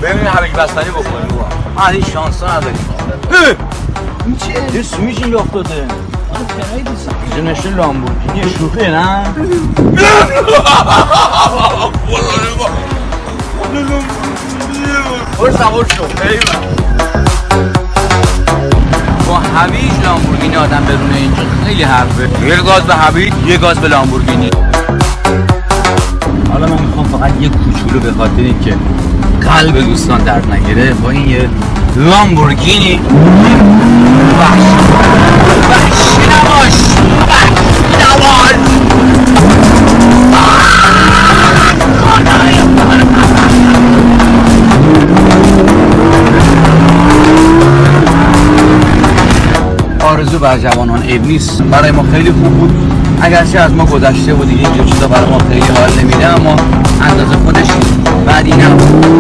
ببینیم حبیب بستنی بکنیم بابا. این شانس نداریم. این چیه؟ یه سومیش اینجا افتاده. اینجا نشته لامبورگینی شوخه نه؟ برو سوار شو با هویج لامبورگینی آدم برونه اینجا خیلی حرفه. یه گاز به هویج یه گاز به لامبورگینی. حالا من میخوام فقط یه کوچولو به خاطر اینکه قلب دوستان درد نگیره با این یه لامبورگینی وحشی نباش آرزو بر جوانان عیب نیست. برای ما خیلی خوب بود اگرچه از ما گذشته بود دیگه اینجور چیزا برای ما خیلی حال نمیده اما اندازه خودش بعدی نبود.